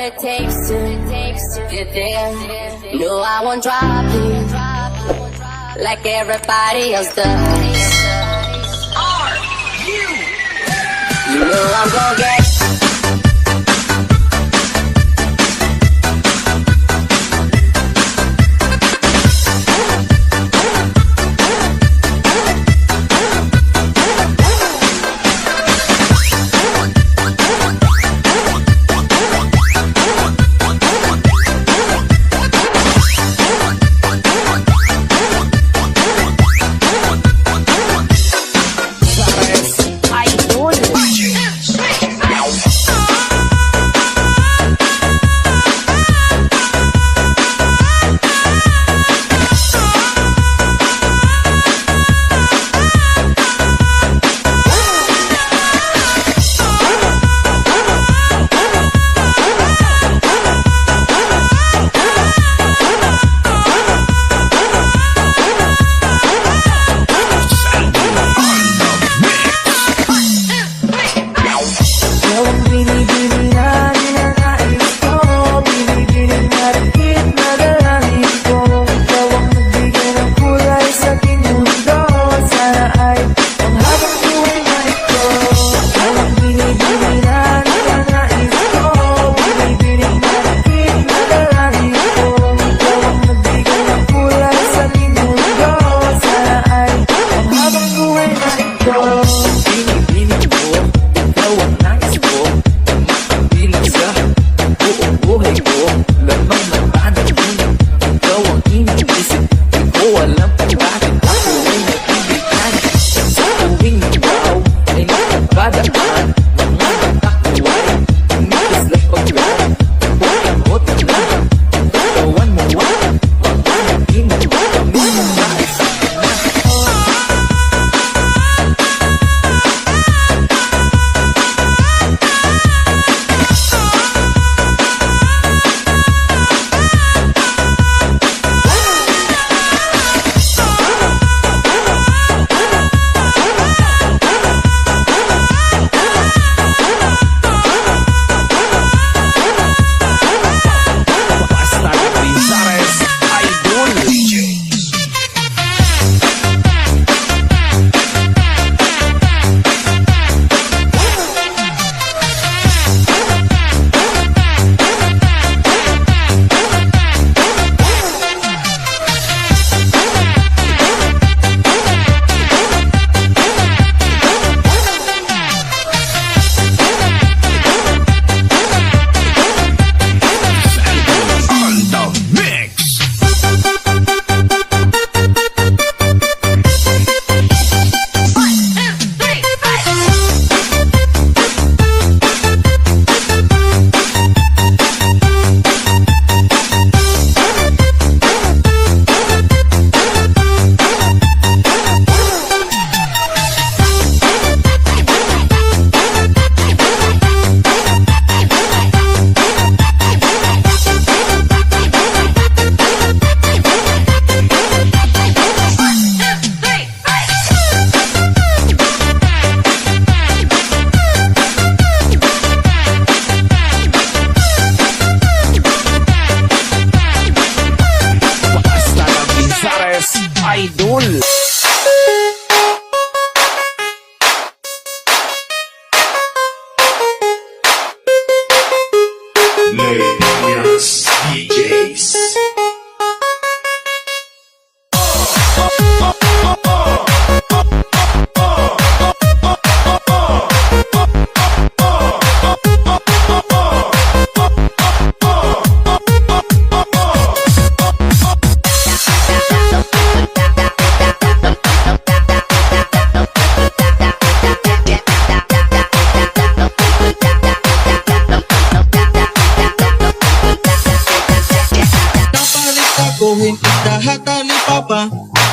it takes to get there. No, I won't drop you like everybody else does. Are you know I'm gonna get.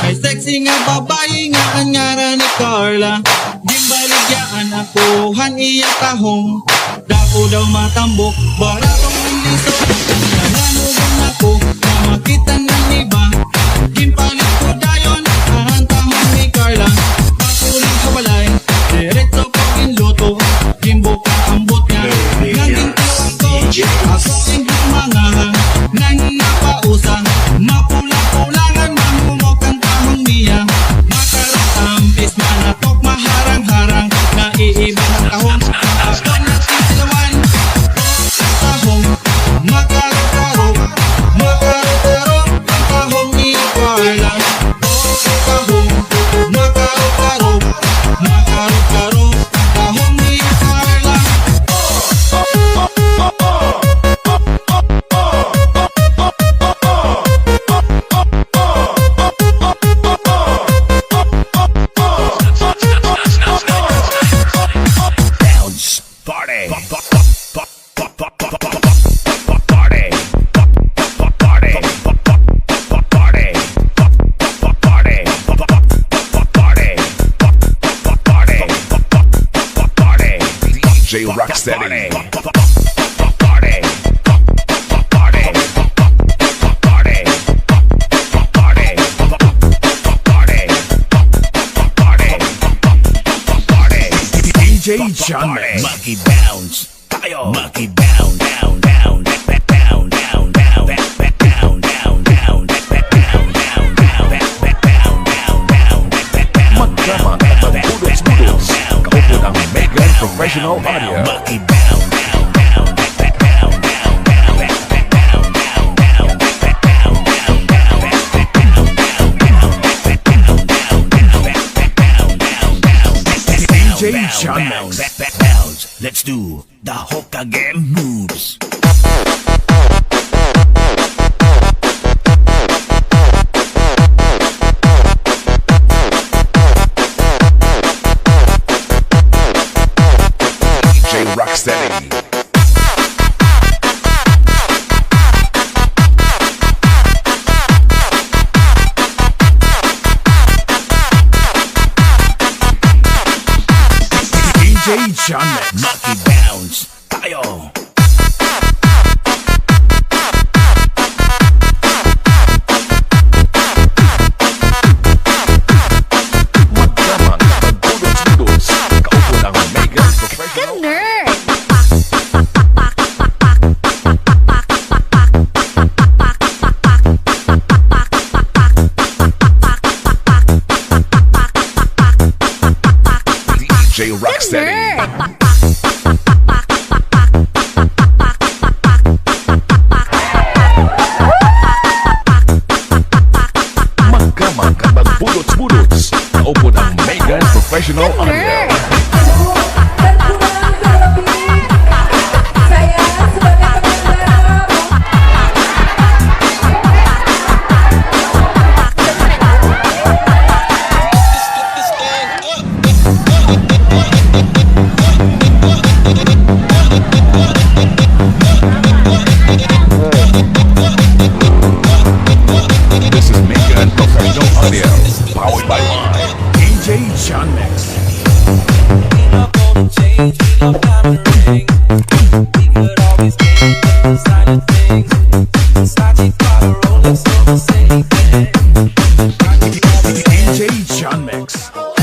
Sexy nga babae nga ang ngara ni Carla. Gimbaligyan ako han iya tahong. Dako daw matambok baratong liso. Nananugan ako na makita ng iba. Gimpalit ko dayon ang tahong ni Carla. Patuloy sa balay diretso pagin loto. Gimbo ka ambot nga naging ako. Ako DJ Rocksteady. DJ Jalan. Monkey bounce, tayo. Monkey bound, down, down, back, down, down, down, back, down, down, down, back, down, down, down, back, down, down, down, back, down, Magdamag at magbudos-budos. Kaupo ng Mega Professional Audio. monkey bound, down, down, back, down, down, down, back, down, down, down, back, down, down, down, back, down, down, down, back, down, down, down, back, down, down, down, DJ Jalan. back bounce. Let's do the Hokage moves. DJ Rocksteady. DJ Jalan. Monkey bounce, tayo. Magdamag at magbudos-budos. Kaupo ng Mega Professional DJ Rocksteady. Magkamag at magbudots-budots. Kaupo ng Mega Professional Audio. Saya sebagai penyelenggara This is Mega Professional Audio. Powered by Line. DJ John Mix. DJ John Mix.